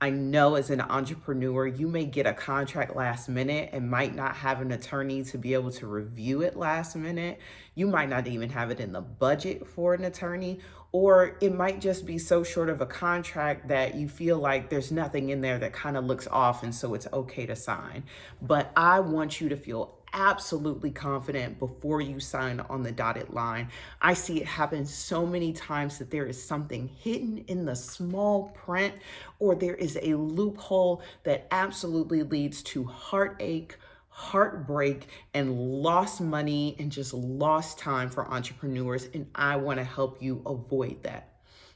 I know as an entrepreneur, you may get a contract last minute and might not have an attorney to be able to review it last minute. You might not even have it in the budget for an attorney, or it might just be so short of a contract that you feel like there's nothing in there that kind of looks off, and so it's okay to sign. But I want you to feel absolutely confident before you sign on the dotted line. I see it happen so many times that there is something hidden in the small print, or there is a loophole that absolutely leads to heartache, heartbreak, and lost money and just lost time for entrepreneurs. And I want to help you avoid that.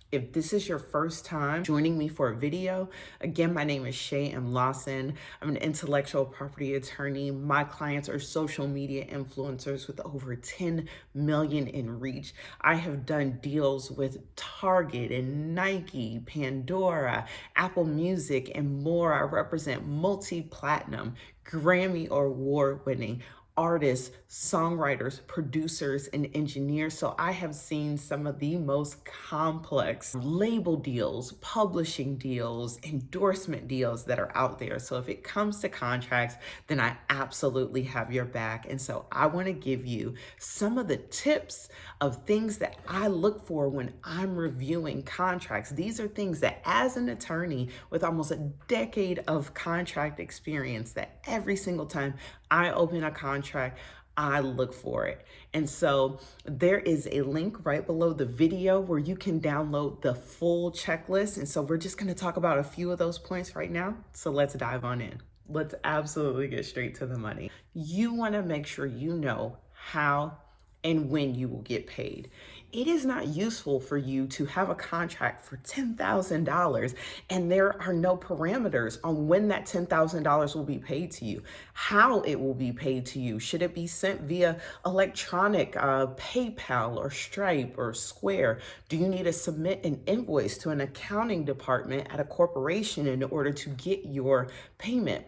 If this is your first time joining me for a video, again, my name is Shay M. Lawson. I'm an intellectual property attorney. My clients are social media influencers with over 10 million in reach. I have done deals with Target and Nike, Pandora, Apple Music, and more. I represent multi-platinum, Grammy award-winning artists, songwriters, producers, and engineers. So I have seen some of the most complex label deals, publishing deals, endorsement deals that are out there. So if it comes to contracts, then I absolutely have your back. And so I want to give you some of the tips of things that I look for when I'm reviewing contracts. These are things that, as an attorney with almost a decade of contract experience, that every single time I open a contract, I look for it. And so there is a link right below the video where you can download the full checklist. And so we're just going to talk about a few of those points right now. So let's dive on in. Let's absolutely get straight to the money. You want to make sure you know how and when you will get paid. It is not useful for you to have a contract for $10,000 and there are no parameters on when that $10,000 will be paid to you, how it will be paid to you. Should it be sent via electronic, PayPal or Stripe or Square? Do you need to submit an invoice to an accounting department at a corporation in order to get your payment?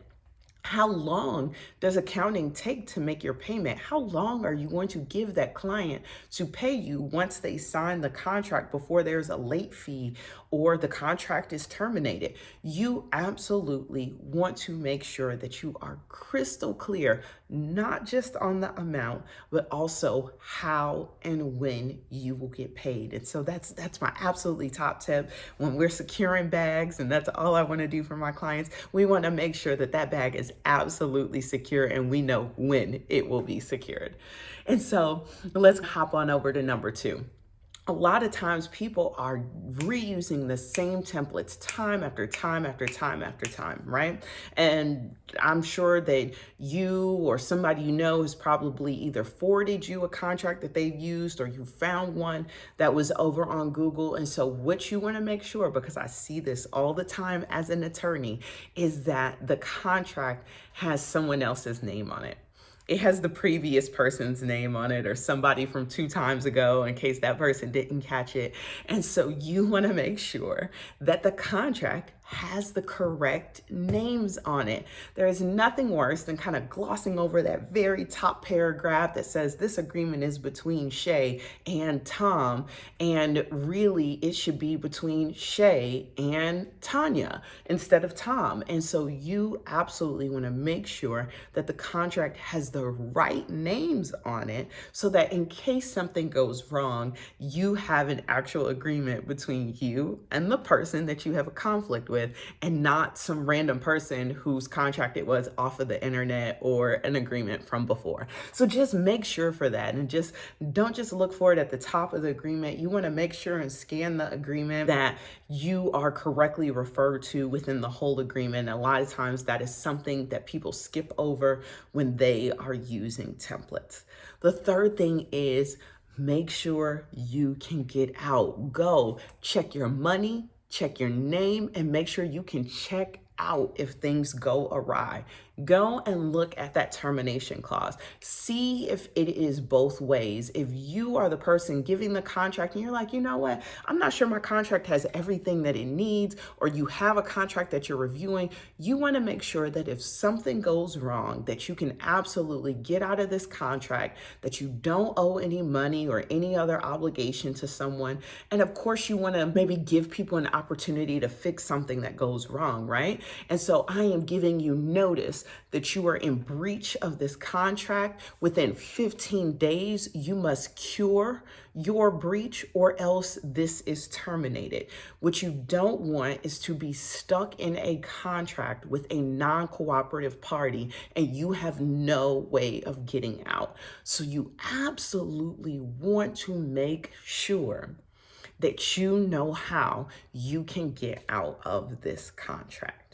How long does accounting take to make your payment? How long are you going to give that client to pay you once they sign the contract before there's a late fee or the contract is terminated? You absolutely want to make sure that you are crystal clear, not just on the amount, but also how and when you will get paid. And so that's my absolutely top tip when we're securing bags, and that's all I want to do for my clients. We want to make sure that that bag is absolutely secure and we know when it will be secured. And so let's hop on over to number 2. A lot of times people are reusing the same templates time after time after time after time, right? And I'm sure that you or somebody you know has probably either forwarded you a contract that they've used, or you found one that was over on Google. And so what you want to make sure, because I see this all the time as an attorney, is that the contract has someone else's name on it. It has the previous person's name on it, or somebody from 2 times ago, in case that person didn't catch it. And so you want to make sure that the contract has the correct names on it. There is nothing worse than kind of glossing over that very top paragraph that says this agreement is between Shay and Tom, and really it should be between Shay and Tanya instead of Tom. And so you absolutely want to make sure that the contract has the right names on it, so that in case something goes wrong, you have an actual agreement between you and the person that you have a conflict with, and not some random person whose contract it was off of the internet or an agreement from before. So just make sure for that, and just don't just look for it at the top of the agreement. You want to make sure and scan the agreement that you are correctly referred to within the whole agreement. And a lot of times that is something that people skip over when they are using templates. The third thing is make sure you can get out. Go check your money, check your name, and make sure you can check out if things go awry. Go and look at that termination clause. See if it is both ways. If you are the person giving the contract and you're like, you know what, I'm not sure my contract has everything that it needs, or you have a contract that you're reviewing, you want to make sure that if something goes wrong, that you can absolutely get out of this contract, that you don't owe any money or any other obligation to someone. And of course, you want to maybe give people an opportunity to fix something that goes wrong, right? And so I am giving you notice that you are in breach of this contract. Within 15 days, you must cure your breach or else this is terminated. What you don't want is to be stuck in a contract with a non-cooperative party and you have no way of getting out. So you absolutely want to make sure that you know how you can get out of this contract.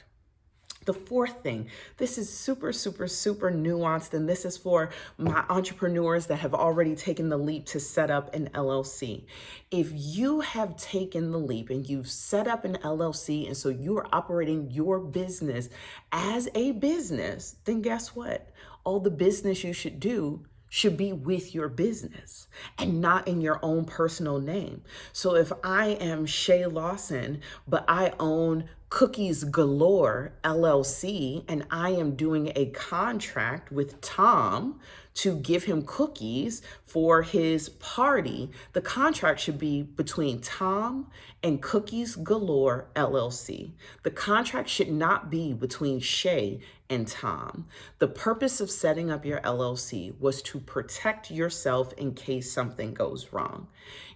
The fourth thing, this is super, super, super nuanced, and this is for my entrepreneurs that have already taken the leap to set up an LLC. If you have taken the leap and you've set up an LLC, and so you are operating your business as a business, then guess what? All the business you should do should be with your business and not in your own personal name. So if I am Shay Lawson, but I own Cookies Galore LLC, and I am doing a contract with Tom to give him cookies for his party, the contract should be between Tom and Cookies Galore LLC. The contract should not be between Shay and Tom. The purpose of setting up your LLC was to protect yourself in case something goes wrong.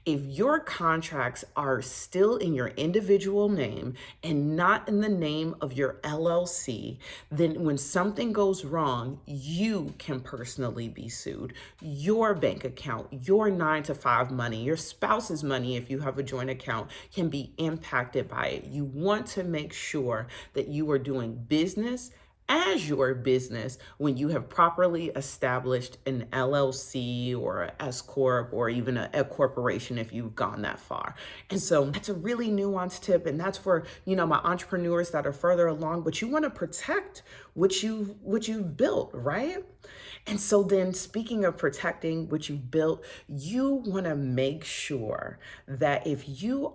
If your contracts are still in your individual name and not in the name of your LLC, then when something goes wrong, you can personally be sued. Your bank account, your 9-to-5 money, your spouse's money, if you have a joint account, can be impacted by it. You want to make sure that you are doing business as your business when you have properly established an LLC or an S Corp or even a corporation if you've gone that far. And so that's a really nuanced tip, and that's for, my entrepreneurs that are further along, but you want to protect what you've built, right? And so then, speaking of protecting what you've built, you want to make sure that if you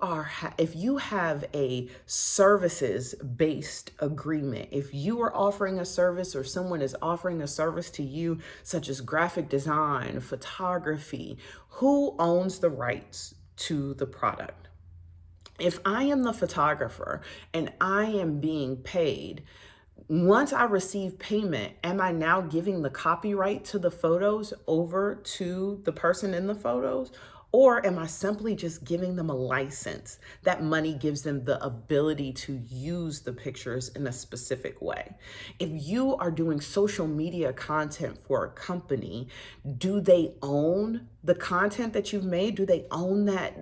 have a services based agreement, if you are offering a service or someone is offering a service to you, such as graphic design, photography, who owns the rights to the product? If I am the photographer and I am being paid, once I receive payment, am I now giving the copyright to the photos over to the person in the photos? Or am I simply just giving them a license? That money gives them the ability to use the pictures in a specific way. If you are doing social media content for a company, do they own the content that you've made? Do they own that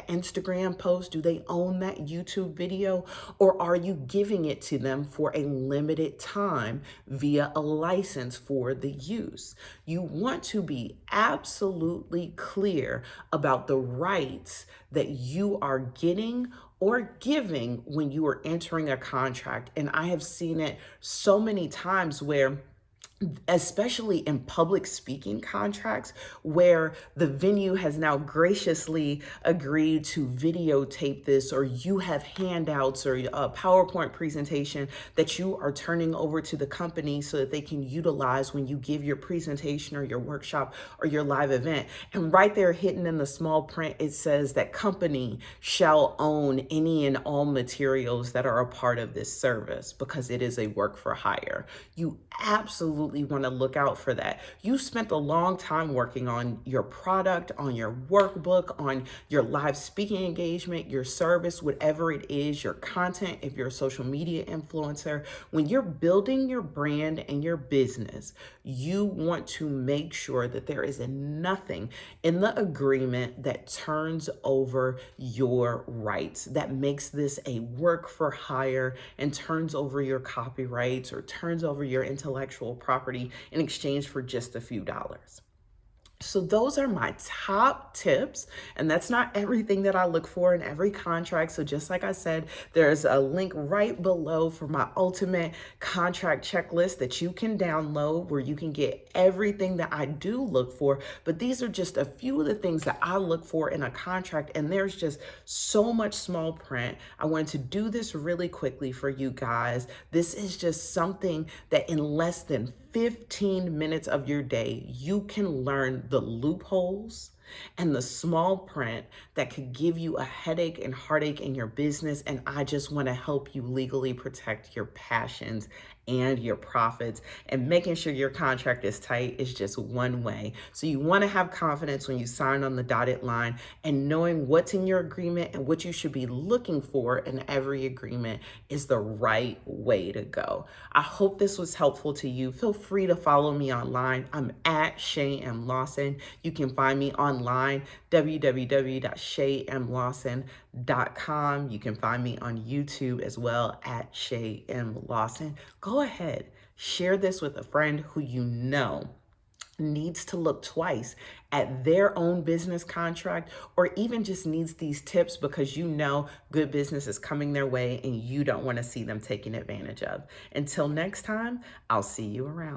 Instagram post? Do they own that YouTube video? Or are you giving it to them for a limited time via a license for the use? You want to be absolutely clear about the rights that you are getting or giving when you are entering a contract. And I have seen it so many times where, especially in public speaking contracts, where the venue has now graciously agreed to videotape this, or you have handouts or a PowerPoint presentation that you are turning over to the company so that they can utilize when you give your presentation or your workshop or your live event. And right there, hidden in the small print, it says that company shall own any and all materials that are a part of this service because it is a work for hire. You absolutely want to look out for that. You spent a long time working on your product, on your workbook, on your live speaking engagement, your service, whatever it is, your content, if you're a social media influencer. When you're building your brand and your business, you want to make sure that there is nothing in the agreement that turns over your rights, that makes this a work for hire and turns over your copyrights or turns over your intellectual property in exchange for just a few dollars. So those are my top tips, and that's not everything that I look for in every contract. So just like I said, there's a link right below for my ultimate contract checklist that you can download where you can get everything that I do look for. But these are just a few of the things that I look for in a contract, and there's just so much small print. I wanted to do this really quickly for you guys. This is just something that in less than 15 minutes of your day, you can learn the loopholes and the small print that could give you a headache and heartache in your business. And I just want to help you legally protect your passions and your profits. And making sure your contract is tight is just one way. So you want to have confidence when you sign on the dotted line, and knowing what's in your agreement and what you should be looking for in every agreement is the right way to go. I hope this was helpful to you. Feel free to follow me online. I'm at Shay M. Lawson. You can find me online, www.shaymlawson.com. You can find me on YouTube as well at Shay M. Lawson. Go ahead, share this with a friend who you know needs to look twice at their own business contract, or even just needs these tips because you know good business is coming their way and you don't want to see them taken advantage of. Until next time, I'll see you around.